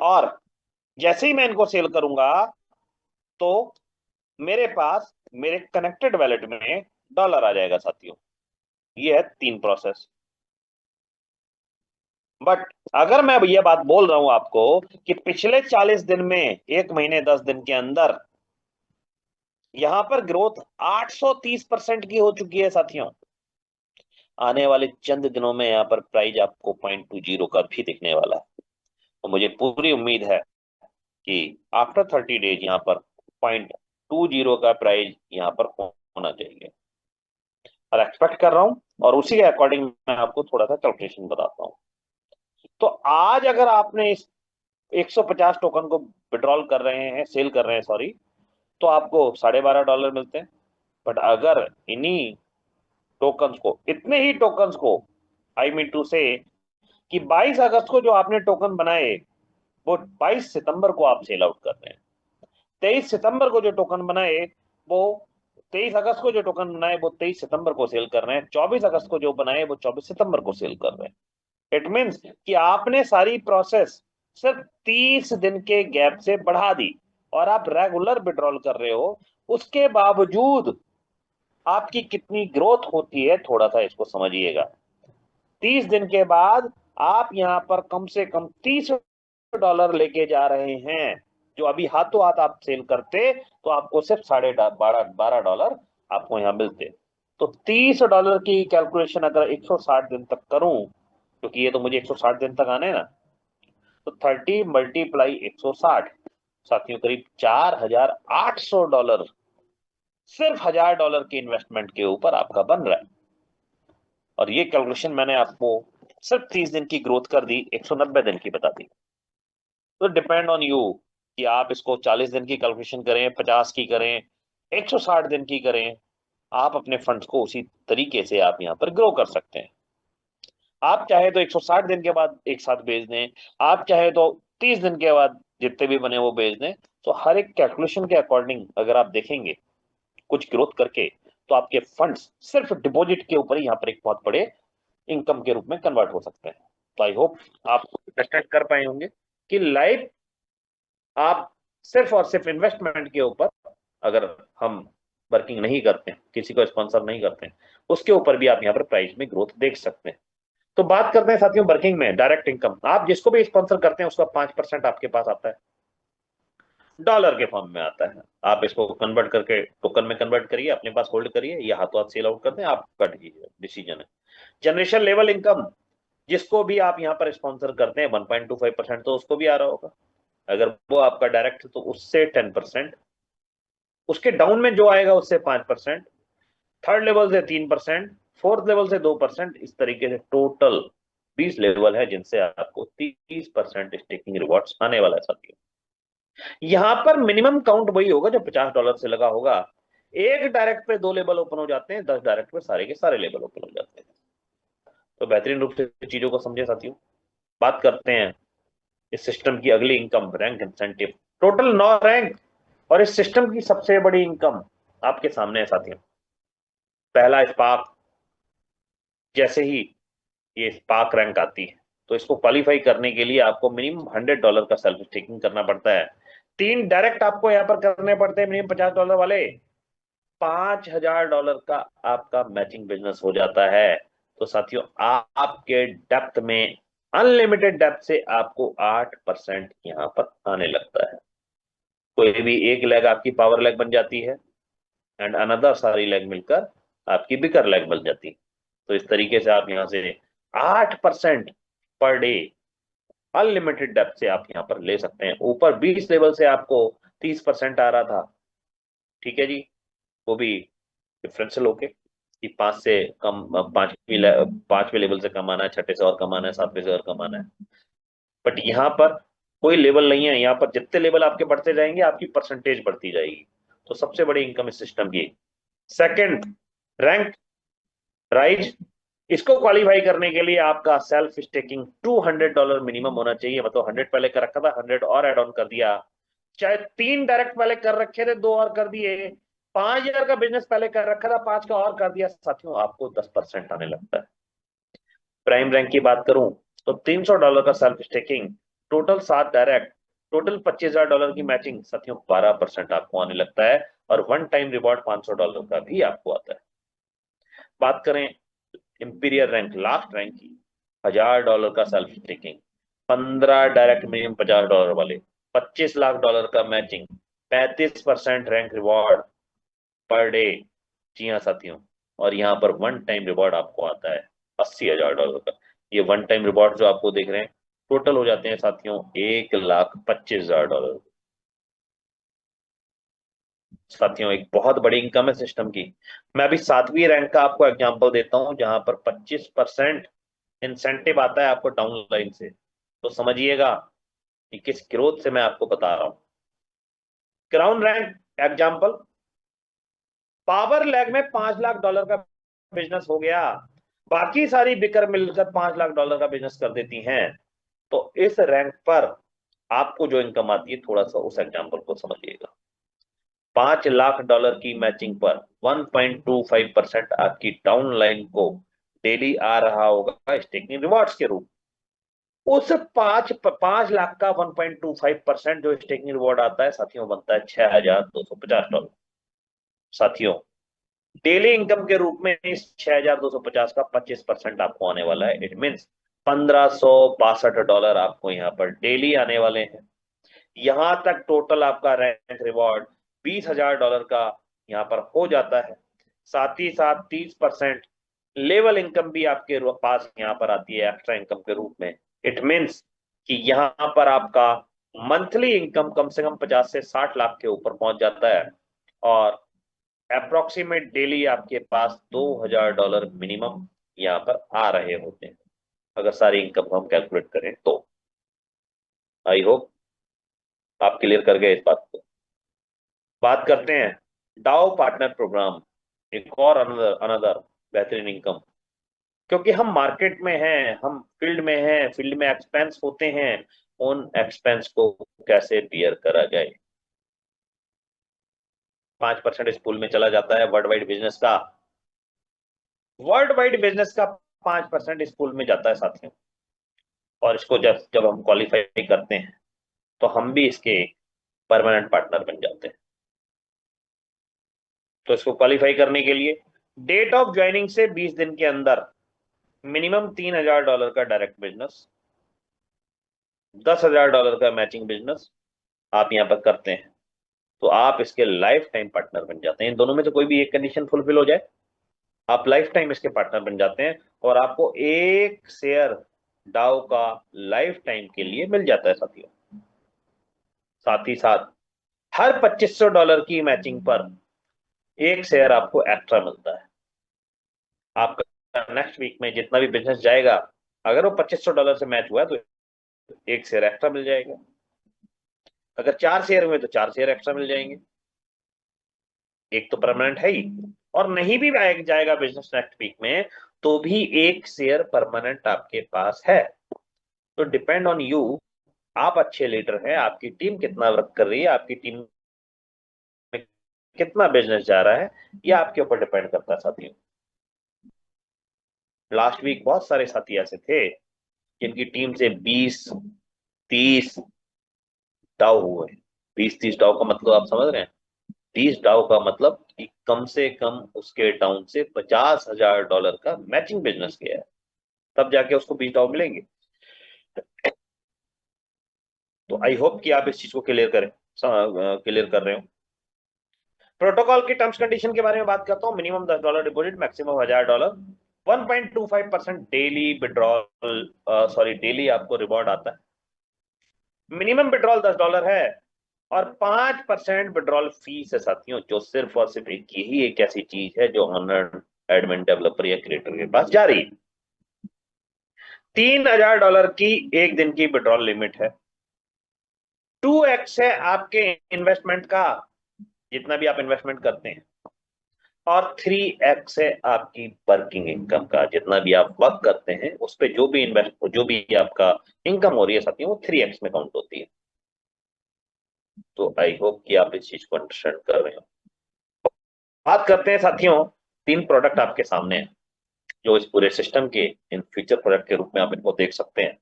और जैसे ही मैं इनको सेल करूंगा तो मेरे पास मेरे कनेक्टेड वैलेट में डॉलर आ जाएगा साथियों। ये है 3 प्रोसेस। बट अगर मैं ये बात बोल रहा हूं आपको कि पिछले 40 दिन में, 1 महीने 10 दिन के अंदर यहां पर ग्रोथ 830% की हो चुकी है साथियों। आने वाले चंद दिनों में यहां पर प्राइस आपको 0.20 का भी दिखने वाला है। तो मुझे पूरी उम्मीद है कि आफ्टर 30 डेज यहाँ पर 0.20 का प्राइस यहाँ पर होना चाहिए, और एक्सपेक्ट कर रहा हूं। और उसी के अकॉर्डिंग मैं आपको थोड़ा सा कैलकुलेशन बताता हूं। तो आज अगर आपने इस 150 टोकन को विड्रॉल कर रहे हैं, सेल कर रहे हैं सॉरी, तो आपको $12.5 मिलते हैं। बट अगर इन्हीं टोकन्स को, इतने ही टोकन्स को, आई मीन टू से कि 22 अगस्त को जो आपने टोकन बनाए वो 22 सितंबर को आप सेल आउट कर रहे हैं। 23 सितंबर को जो टोकन बनाए वो 23 अगस्त को जो टोकन बनाए वो 23 सितंबर को सेल कर रहे हैं। 24 अगस्त को जो बनाए वो 24 सितंबर को सेल कर रहे हैं। इट मीन्स कि आपने सारी प्रोसेस सिर्फ 30 दिन के गैप से बढ़ा दी, और आप रेगुलर विड्रॉल कर रहे हो। उसके बावजूद आपकी कितनी ग्रोथ होती है, थोड़ा सा इसको समझिएगा। 30 दिन के बाद आप यहां पर कम से कम $30 लेके जा रहे हैं, जो अभी हाथों हाथ आप सेल करते तो आपको सिर्फ $12.5 आपको यहां मिलते। तो $30 की कैलकुलेशन अगर 160 दिन तक करूं, क्योंकि ये तो मुझे 160 दिन तक आने ना, तो 30 मल्टीप्लाई 160, साथियों करीब $4800 सिर्फ $1000 की इन्वेस्टमेंट के ऊपर आपका बन रहा है। और ये कैलकुलेशन मैंने आपको सिर्फ 30 दिन की ग्रोथ कर दी, 190 दिन की बता दी। तो डिपेंड ऑन यू कि आप इसको 40 दिन की कैलकुलेशन करें, 50 की करें, 160 दिन की करें। आप अपने फंड्स को उसी तरीके से आप यहाँ पर ग्रो कर सकते हैं। आप चाहे तो 160 दिन के बाद एक साथ भेज दें, आप चाहे तो 30 दिन के बाद जितने भी बने वो भेज दें। तो हर एक कैलकुलेशन के अकॉर्डिंग अगर आप देखेंगे कुछ ग्रोथ करके, तो आपके फंड्स सिर्फ डिपॉजिट के ऊपर ही यहाँ पर एक बहुत बड़े इनकम के रूप में कन्वर्ट हो सकते हैं। तो आई होप आप अंडरस्टैंड कर पाए होंगे कि लाइफ आप सिर्फ और सिर्फ इन्वेस्टमेंट के ऊपर, अगर हम वर्किंग नहीं करते हैं, किसी को स्पॉन्सर नहीं करते हैं, उसके ऊपर भी आप यहाँ पर प्राइस में ग्रोथ देख सकते हैं। तो बात करते हैं साथियों वर्किंग में डायरेक्ट इनकम। आप जिसको भी स्पॉन्सर करते हैं उसका 5% आपके पास आता है, डॉलर के फॉर्म में आता है। आप इसको कन्वर्ट करके टोकन में कन्वर्ट करिए, अपने पास होल्ड करिए, या हाथों हाथ सेल आउट करते हैं, आपका डिसीजन है। जनरेशन लेवल इनकम, जिसको भी आप यहाँ पर स्पॉन्सर करते हैं 1.25% तो उसको भी आ रहा होगा। अगर वो आपका डायरेक्ट है तो उससे 10%, उसके डाउन में जो आएगा उससे 5%, थर्ड लेवल से 3%, फोर्थ लेवल से 2%, इस तरीके से टोटल 20 लेवल है जिनसे आपको 30% स्टेकिंग रिवॉर्ड्स आने वाला है साथियों। यहां पर मिनिमम काउंट वही होगा जो $50 से लगा होगा। एक डायरेक्ट पे 2 लेवल ओपन हो जाते हैं, 10 डायरेक्ट पे सारे के सारे लेवल ओपन हो जाते हैं। तो बेहतरीन रूप से चीजों को समझे साथियों। बात करते हैं इस सिस्टम की अगली income, rank incentive. Total 9 rank, और इस सिस्टम की सबसे बड़ी इनकम आपके सामने है साथियों। पहला स्पार्क। जैसे ही ये स्पार्क रैंक आती है तो इसको क्वालिफाई करने के लिए आपको मिनिमम $100 का सेल्फ स्टेकिंग करना पड़ता है। 3 डायरेक्ट आपको यहाँ पर करने पड़ते हैं मिनिमम $50 वाले। $5000 का आपका मैचिंग बिजनेस हो जाता है। तो साथियों आपके डेप्थ में, अनलिमिटेड डेप्थ से आपको 8% यहाँ पर आने लगता है। कोई भी एक लेग आपकी पावर लेग बन जाती है एंड अनदर सारी लेग मिलकर आपकी बिकर लेग बन जाती है। तो इस तरीके से आप यहाँ से 8% पर डे अनलिमिटेड डेप्थ से आप यहाँ पर ले सकते हैं। ऊपर 20 लेवल से आपको 30% आ रहा था, ठीक है जी, वो भी डिफरेंशियल होके कि 5 से कम, पांचवें लेवल से कम आना है, छठे से और कम आना है, सातवें से और कम आना है। बट यहाँ पर कोई लेवल नहीं है, यहाँ पर जितने लेवल आपके बढ़ते जाएंगे आपकी परसेंटेज बढ़ती जाएगी। तो सबसे बड़ी इनकम इस सिस्टम की। Second, rank rise. इसको क्वालिफाई करने के लिए आपका सेल्फ स्टेकिंग $200 मिनिमम होना चाहिए। मतलब 100 पहले कर रखा था, 100 और एड ऑन कर दिया। चाहे 3 डायरेक्ट पहले कर रखे थे, 2 और कर दिए। 5000 का बिजनेस पहले कर रखा था, 5 का और कर दिया, साथियों आपको 10% आने लगता है। प्राइम रैंक की बात करूं तो $300 का self staking, total 7 direct, total $25000 की मैचिंग, साथियों 12% आपको आने लगता है। और वन टाइम रिवॉर्ड $500 का भी आपको आता है। बात करें इंपीरियर रैंक, लास्ट रैंक की, $1000 का सेल्फ स्टेकिंग, 15 डायरेक्ट मिनिमम $50 वाले, $25 लाख का matching, 35% rank reward per day. जी हाँ साथियों, और यहाँ पर वन टाइम रिवॉर्ड आपको आता है $80,000 का। ये वन टाइम रिवॉर्ड जो आपको देख रहे हैं टोटल हो जाते हैं साथियों $1,25,000। साथियों एक बहुत बड़ी इनकम है सिस्टम की। मैं अभी 7वीं रैंक का आपको एग्जांपल देता हूं, जहां पर 25% इंसेंटिव आता है आपको डाउन लाइन से। तो समझिएगा कि किस ग्रोथ से मैं आपको बता रहा हूं। Crown rank example, power lag में $5 लाख का बिजनेस हो गया, बाकी सारी बिकर मिलकर $5 लाख का बिजनेस कर देती हैं। तो इस रैंक पर आपको जो इनकम आती है, थोड़ा सा उस एग्जांपल को समझिएगा। $5 लाख की मैचिंग पर 1.25% आपकी डाउन लाइन को डेली आ रहा होगा स्टेकिंग रिवॉर्ड्स के रूप। उस 5 लाख का 1.25% जो स्टेकिंग रिवॉर्ड आता है साथियों, बनता है $6,250। साथियों डेली इनकम के रूप में इस 6,250 का 25% आपको आने वाला है। इट मीन्स $1,562 आपको यहाँ पर डेली आने वाले हैं। यहां तक टोटल आपका रैंक रिवॉर्ड $20,000 का यहाँ पर हो जाता है। साथ ही साथ 30% लेवल इनकम भी आपके पास यहाँ पर आती है एक्स्ट्रा इनकम के रूप में। इट मीन्स कि यहाँ पर आपका मंथली इनकम कम से कम 50 से 60 लाख के ऊपर पहुंच जाता है। और अप्रोक्सीमेट डेली आपके पास $2,000 मिनिमम यहाँ पर आ रहे होते हैं, अगर सारी इनकम को हम कैलकुलेट करें तो। आई होप आप क्लियर कर गए इस बात को। बात करते हैं डाउ पार्टनर प्रोग्राम, एक और अनदर अनदर बेहतरीन इनकम। क्योंकि हम मार्केट में हैं, हम फील्ड में हैं, फील्ड में एक्सपेंस होते हैं, उन एक्सपेंस को कैसे बियर करा जाए। 5% इस पूल में चला जाता है वर्ल्ड वाइड बिजनेस का। वर्ल्ड वाइड बिजनेस का 5% इस पूल में जाता है साथियों। और इसको जब जब हम क्वालिफाई करते हैं तो हम भी इसके परमानेंट पार्टनर बन जाते हैं। तो इसको क्वालिफाई करने के लिए डेट ऑफ ज्वाइनिंग से 20 दिन के अंदर मिनिमम $3,000 का डायरेक्ट बिजनेस, $10,000 का मैचिंग बिजनेस आप यहाँ पर करते हैं, तो आप इसके लाइफ टाइम पार्टनर बन जाते हैं। इन दोनों में से कोई भी एक कंडीशन फुलफिल हो जाए, आप लाइफ टाइम इसके पार्टनर बन जाते हैं। और आपको एक शेयर डाउ का लाइफ टाइम के लिए मिल जाता है साथियों। साथ ही साथ हर $2,500 की मैचिंग पर एक शेयर आपको एक्स्ट्रा मिलता है। आपका नेक्स्ट वीक में जितना भी बिजनेस जाएगा, अगर वो $2,500 से मैच हुआ है तो एक शेयर एक्स्ट्रा मिल जाएगा। अगर 4 शेयर हुए तो 4 शेयर एक्स्ट्रा मिल जाएंगे। एक तो परमानेंट है ही, और नहीं भी जाएगा बिजनेस नेक्स्ट वीक में तो भी एक शेयर परमानेंट आपके पास है। तो डिपेंड ऑन यू, आप अच्छे लीडर हैं, आपकी टीम कितना वर्क कर रही है, आपकी टीम में कितना बिजनेस जा रहा है, ये आपके ऊपर डिपेंड करता है साथियों। लास्ट वीक बहुत सारे साथी ऐसे थे जिनकी टीम से 20-30 डाउ हुए। 20-30 डाउ का मतलब आप समझ रहे हैं? 30 डाउ का मतलब कि कम से कम उसके डाउन से $50,000 का मैचिंग बिजनेस किया है, तब जाके उसको 20 डाउ मिलेंगे। तो आई होप कि आप इस चीज को क्लियर कर रहे हो। प्रोटोकॉल की टर्म्स कंडीशन के बारे में बात करता हूँ। Minimum $10 deposit, maximum $1,000, 1.25% daily withdrawal, sorry daily आपको रिवॉर्ड आता है। मिनिमम विड्रॉल $10 है और 5% विड्रॉल फीस है साथियों, जो सिर्फ और सिर्फ यही एक ऐसी चीज है जो ऑनर एडमिन डेवलपर या क्रिएटर के पास जा रही है। $3,000 की एक दिन की विड्रॉल लिमिट है। 2x है आपके इन्वेस्टमेंट का, जितना भी आप इन्वेस्टमेंट करते हैं, और 3x है आपकी वर्किंग इनकम का, जितना भी आप वर्क करते हैं उस पर जो भी आपका इनकम हो रही है साथियों, वो 3x में काउंट होती है। तो आई होप कि आप इस चीज को अंडरस्टैंड कर रहे हो। बात करते हैं साथियों, 3 प्रोडक्ट आपके सामने हैं जो इस पूरे सिस्टम के इन फ्यूचर प्रोडक्ट के रूप में आप इनको देख सकते हैं।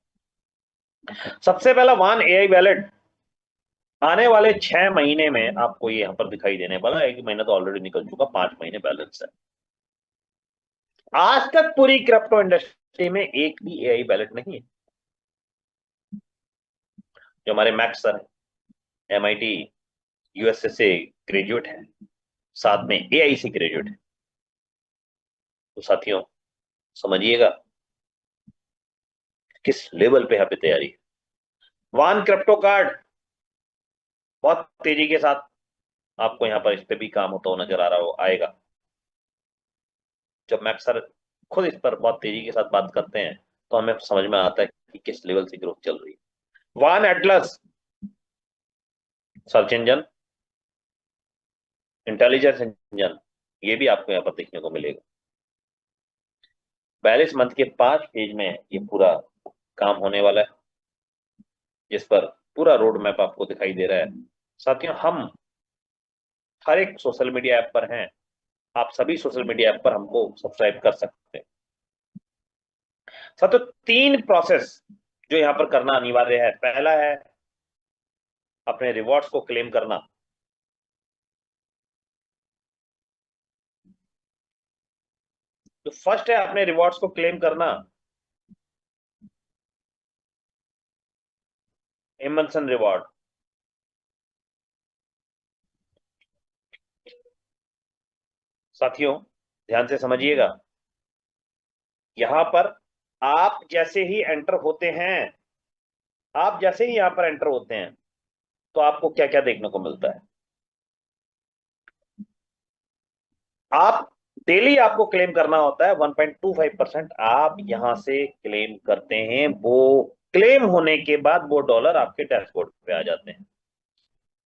सबसे पहला वन एआई वैलेट, आने वाले 6 महीने में आपको ये यहाँ पर दिखाई देने वाला। 1 महीना तो ऑलरेडी निकल चुका, 5 महीने बैलेंस है। आज तक पूरी क्रिप्टो इंडस्ट्री में एक भी एआई वैलेट नहीं है। जो हमारे मैक्स सर है, एमआईटी यूएसए से ग्रेजुएट है, साथ में एआई से ग्रेजुएट है। तो साथियों समझिएगा किस लेवल पे यहाँ पे तैयारी है। वन क्रिप्टो कार्ड बहुत तेजी के साथ आपको यहाँ पर इस पे भी काम होता हुआ नजर आ रहा हो आएगा। जब मैक्स सर खुद इस पर बहुत तेजी के साथ बात करते हैं तो हमें समझ में आता है कि किस लेवल से ग्रोथ चल रही है। One Atlas search engine, intelligence engine, ये भी आपको यहाँ पर देखने को मिलेगा। 42 मंथ के 5 फेज में ये पूरा काम होने वाला है, जिस पर पूरा रोड मैप आपको दिखाई दे रहा है। साथियों हम हर एक सोशल मीडिया ऐप पर हैं, आप सभी सोशल मीडिया ऐप पर हमको सब्सक्राइब कर सकते हैं। साथियों 3 प्रोसेस जो यहाँ पर करना अनिवार्य है। पहला है अपने रिवॉर्ड्स को क्लेम करना। तो फर्स्ट है अपने रिवॉर्ड्स को क्लेम करना, इमल्सन रिवॉर्ड। साथियों ध्यान से समझिएगा, यहां पर आप जैसे ही एंटर होते हैं, आप जैसे ही यहां पर एंटर होते हैं तो आपको क्या क्या देखने को मिलता है। आप डेली आपको क्लेम करना होता है 1.25%। आप यहां से क्लेम करते हैं, वो क्लेम होने के बाद वो डॉलर आपके डैशबोर्ड पे आ जाते हैं।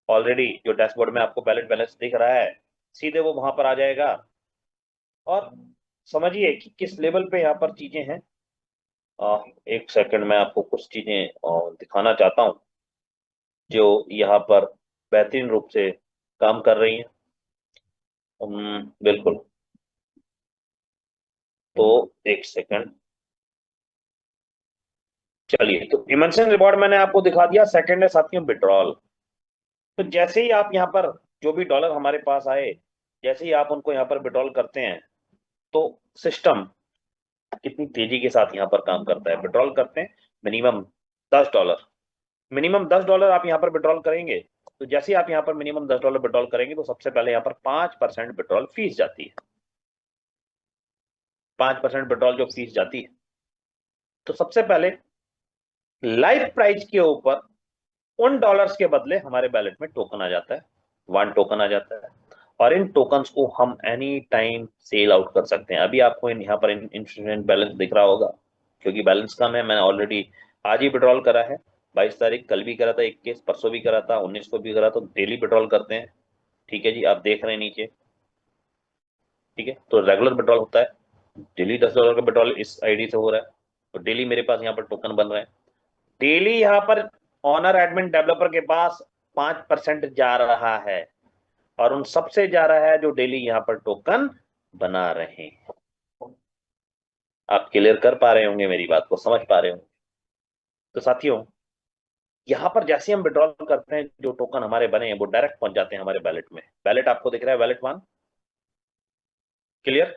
ऑलरेडी जो डैशबोर्ड में आपको बैलेंस बैलेंस दिख रहा है, सीधे वो वहां पर आ जाएगा। और समझिए कि किस लेवल पे यहाँ पर चीजें हैं। एक सेकंड में आपको कुछ चीजें दिखाना चाहता हूँ जो यहाँ पर बेहतरीन रूप से काम कर रही हैं। बिल्कुल। तो एक सेकंड, चलिए। तो इमर्सन रिवॉर्ड मैंने आपको दिखा दिया। सेकंड है साथियों विड्रॉल। तो जैसे ही आप यहाँ पर जो भी डॉलर हमारे पास आए, जैसे ही आप उनको यहाँ पर विड्रॉल करते हैं, तो सिस्टम कितनी तेजी के साथ यहाँ पर काम करता है। विड्रॉल करते हैं मिनिमम $10, मिनिमम $10 आप यहाँ पर विड्रॉल करेंगे। तो जैसे ही आप यहाँ पर मिनिमम $10 विड्रॉल करेंगे तो सबसे पहले यहाँ पर 5% विड्रॉल फीस जाती है। 5% विड्रॉल जो फीस जाती है, तो सबसे पहले लाइव प्राइस के ऊपर उन डॉलर्स के बदले हमारे बैलेट में टोकन आ जाता है, 1 टोकन आ जाता है। और इन टोकन्स को हम एनी टाइम सेल आउट कर सकते हैं। अभी आपको यहाँ पर इंस्टेंट बैलेंस दिख रहा होगा, क्योंकि बैलेंस कम है। मैंने ऑलरेडी आज ही विड्रॉल करा है, 22 तारीख, कल भी करा था 21, परसों भी करा था, 19 को भी करा। तो डेली विड्रॉल करते हैं, ठीक है जी, आप देख रहे हैं नीचे, ठीक है। तो रेगुलर विड्रॉल होता है, डेली $10 का विड्रॉल इस आईडी से हो रहा है। तो डेली मेरे पास यहाँ पर टोकन बन रहे हैं। डेली यहाँ पर ऑनर एडमिन डेवलपर के पास 5% जा रहा है, और उन सबसे जा रहा है जो डेली यहाँ पर टोकन बना रहे हैं। आप क्लियर कर पा रहे होंगे, मेरी बात को समझ पा रहे होंगे। तो साथियों यहाँ पर जैसे हम विड्रॉल करते हैं, जो टोकन हमारे बने हैं वो डायरेक्ट पहुंच जाते हैं हमारे वैलेट में। वैलेट आपको दिख रहा है, वैलेट वन, क्लियर।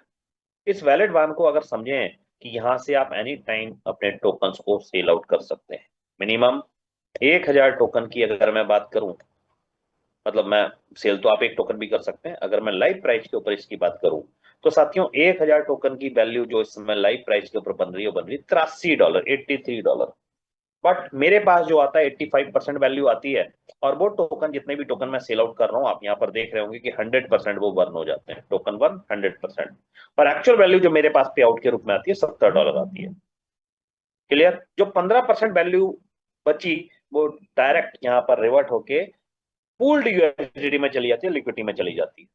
इस वैलेट वन को अगर समझें कि यहाँ से आप एनी टाइम अपने टोकन्स को सेल आउट कर सकते हैं। मिनिमम 1,000 टोकन की अगर मैं बात करूं, मतलब मैं सेल तो आप एक टोकन भी कर सकते हैं, अगर मैं लाइव प्राइस के ऊपर इसकी बात करूं तो साथियों 1,000 टोकन की वैल्यू जो इस समय लाइव प्राइस के ऊपर बन रही है, बन रही है $83, $83। बट मेरे पास जो आता है 85% वैल्यू आती है, और वो टोकन, जितने भी टोकन मैं सेल आउट कर रहा हूँ, आप यहाँ पर देख रहे होंगे कि 100% वो बर्न हो जाते हैं, टोकन वन 100%। पर एक्चुअल वैल्यू जो मेरे पास पे आउट के रूप में आती है $70 आती है, क्लियर। जो 15% वैल्यू बची वो डायरेक्ट यहाँ पर रिवर्ट होके पूल्ड यूएसडीटी में चली जाती है, लिक्विडिटी में चली जाती है।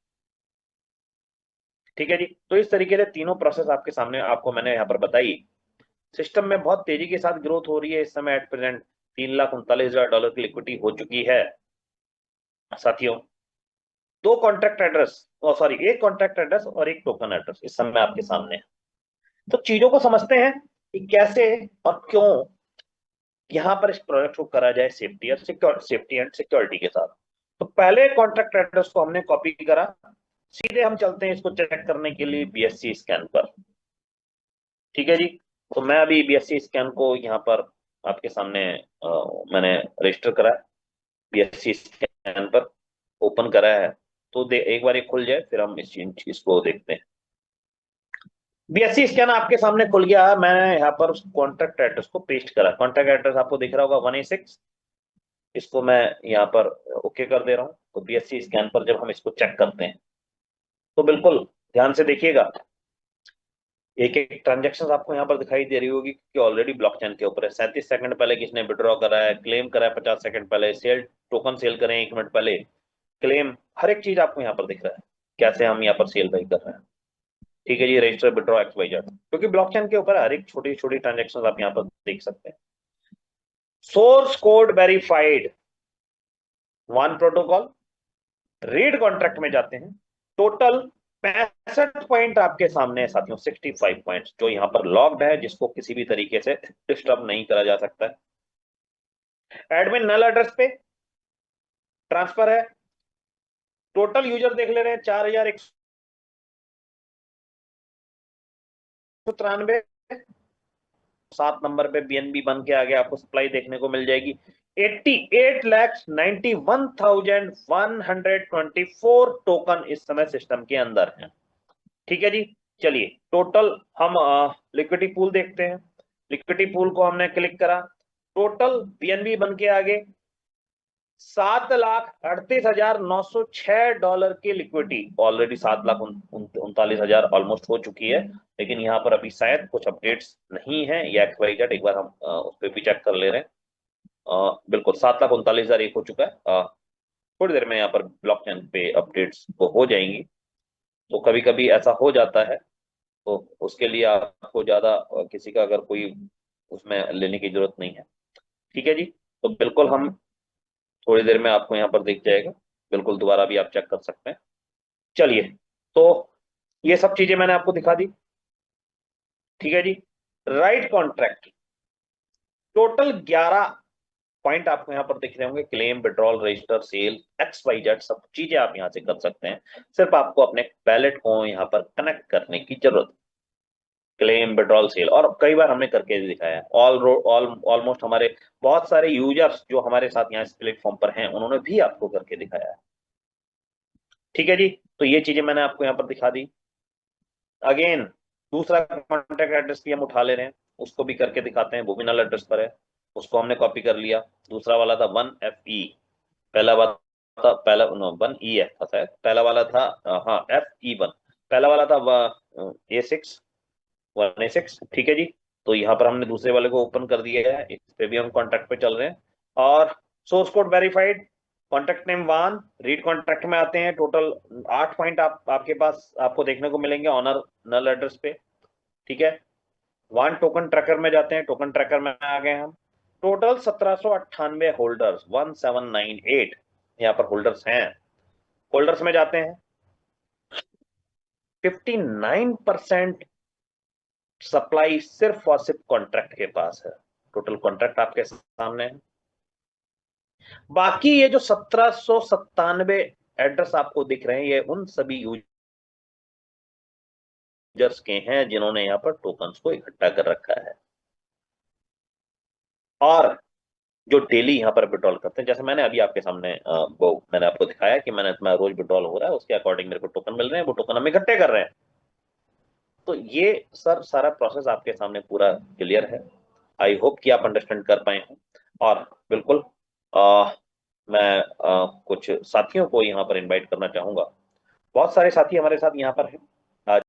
ठीक है जी। तो इस तरीके से तीनों प्रोसेस आपके सामने, आपको मैंने यहाँ पर बताई। सिस्टम में बहुत तेजी के साथ ग्रोथ हो रही है इस समय। एट प्रेजेंट $3,39,000 की लिक्विडिटी हो चुकी है साथियों। दो कॉन्ट्रैक्ट एड्रेस, सॉरी, एक कॉन्ट्रैक्ट एड्रेस और एक टोकन एड्रेस इस समय आपके सामने है। तो चीजों को समझते हैं कि कैसे और क्यों यहाँ पर इस प्रोजेक्ट को करा जाए सेफ्टी और सेफ्टी एंड सिक्योरिटी के साथ। तो पहले कॉन्ट्रैक्ट एड्रेस को हमने कॉपी करा, सीधे हम चलते हैं इसको चेक करने के लिए बीएससी स्कैन पर। ठीक है जी। तो मैं अभी बीएससी स्कैन को यहाँ पर आपके सामने मैंने रजिस्टर करा है, बीएससी स्कैन पर ओपन करा है। तो एक बार ये खुल जाए फिर हम इस चीज को देखते हैं। बीएससी स्कैन आपके सामने खुल गया है। मैंने यहाँ पर उस कॉन्ट्रैक्ट एड्रेस को पेस्ट करा। कॉन्ट्रैक्ट एड्रेस आपको दिख रहा होगा 1A6। इसको मैं यहाँ पर ओके कर दे रहा हूँ। तो बीएससी स्कैन पर जब हम इसको चेक करते हैं तो बिल्कुल ध्यान से देखिएगा, एक एक ट्रांजेक्शन आपको यहाँ पर दिखाई दे रही होगी कि ऑलरेडी ब्लॉकचेन के ऊपर है। 37 सेकंड पहले किसने विड्रॉ करा है, क्लेम करा है 50 सेकंड पहले, सेल टोकन सेल करें 1 मिनट पहले, क्लेम, हर एक चीज आपको यहाँ पर दिख रहा है, कैसे हम यहाँ पर सेल बाई कर रहे हैं। ठीक है जी। रजिस्टर विड्रॉ XYZ, क्योंकि ब्लॉकचेन के ऊपर हर एक छोटी छोटी ट्रांजेक्शन आप यहाँ पर देख सकते हैं। Source code verified, one protocol, read contract में जाते हैं। टोटल 65 पॉइंट आपके सामने है साथियों, 65 पॉइंट जो यहाँ पर लॉग्ड है, जिसको किसी भी तरीके से डिस्टर्ब नहीं करा जा सकता है। एडमिन नल एड्रेस पे ट्रांसफर है। टोटल यूजर देख ले रहे हैं 4,193। 7 नंबर पे बीएनबी बन के आगे आपको सप्लाई देखने को मिल जाएगी। 88,91,124 टोकन इस समय सिस्टम के अंदर है। ठीक है जी। चलिए टोटल हम लिक्विडिटी पूल देखते हैं। लिक्विडिटी पूल को हमने क्लिक करा, टोटल बीएनबी बन के आगे $7,38,906 की लिक्विडिटी ऑलरेडी, 7,39,000 ऑलमोस्ट हो चुकी है। लेकिन यहाँ पर अभी शायद कुछ अपडेट्स नहीं है या XYZ, एक बार हम उस पर भी चेक कर ले रहे हैं। बिल्कुल 7,39,000 एक हो चुका है। थोड़ी देर में यहाँ पर ब्लॉकचेन पे अपडेट्स तो हो जाएंगी। तो कभी कभी ऐसा हो जाता है, तो उसके लिए आपको ज्यादा किसी का अगर कोई उसमें लेने की जरूरत नहीं है। ठीक है जी। तो बिल्कुल हम थोड़ी देर में आपको यहाँ पर दिख जाएगा, बिल्कुल दोबारा भी आप चेक कर सकते हैं। चलिए, तो ये सब चीजें मैंने आपको दिखा दी। ठीक है जी। राइट कॉन्ट्रैक्ट, टोटल 11 पॉइंट आपको यहाँ पर दिख रहे होंगे। Claim, withdrawal, register, sell, XYZ सब चीजें आप यहाँ से कर सकते हैं। सिर्फ आपको अपने बैलेट को यहाँ पर कनेक्ट करने की जरूरत है। क्लेम, विड्रॉल, सेल, और कई बार हमने करके भी दिखाया है। ऑलमोस्ट हमारे बहुत सारे यूजर्स जो हमारे साथ यहाँ इस प्लेटफॉर्म पर हैं, उन्होंने भी आपको करके दिखाया है। ठीक है जी। तो ये चीजें मैंने आपको यहाँ पर दिखा दी। अगेन दूसरा कॉन्टैक्ट एड्रेस भी हम उठा ले रहे हैं, उसको भी करके दिखाते हैं। वो भी नल एड्रेस पर है, उसको हमने कॉपी कर लिया। दूसरा वाला था 1FE, पहला वाला था, पहला 1EF था शायद, पहला वाला था, हाँ FE1, पहला वाला था A6, 1A6। ठीक है जी। तो यहाँ पर हमने दूसरे वाले को ओपन कर दिया है, इस पे भी हम कॉन्ट्रैक्ट पे चल रहे हैं। और source code verified, contract name one, read contract में आते हैं। टोटल 8 पॉइंट आपके पास आपको देखने को मिलेंगे ऑनर नल एड्रेस पे। ठीक है। वन टोकन ट्रैकर में जाते हैं, टोकन ट्रैकर में आ गए हम। टोटल 1798 होल्डर्स, 1798 यहाँ पर होल्डर्स हैं। होल्डर्स में जाते हैं, 59% सप्लाई सिर्फ और सिर्फ कॉन्ट्रैक्ट के पास है। टोटल कॉन्ट्रैक्ट आपके सामने है। बाकी ये जो 1797 एड्रेस आपको दिख रहे हैं, ये उन सभी यूजर्स के हैं जिन्होंने यहाँ पर टोकन्स को इकट्ठा कर रखा है और जो डेली यहाँ पर विड्रॉल करते हैं। जैसे मैंने अभी आपके सामने वो मैंने आपको दिखाया कि मैं रोज विड्रॉल हो रहा है, उसके अकॉर्डिंग मेरे को टोकन मिल रहे हैं, वो टोकन हम इकट्ठे कर रहे हैं। तो ये सर सारा प्रोसेस आपके सामने पूरा क्लियर है। आई होप कि आप अंडरस्टैंड कर पाए हैं। और बिल्कुल मैं कुछ साथियों को यहाँ पर इनवाइट करना चाहूंगा। बहुत सारे साथी हमारे साथ यहाँ पर हैं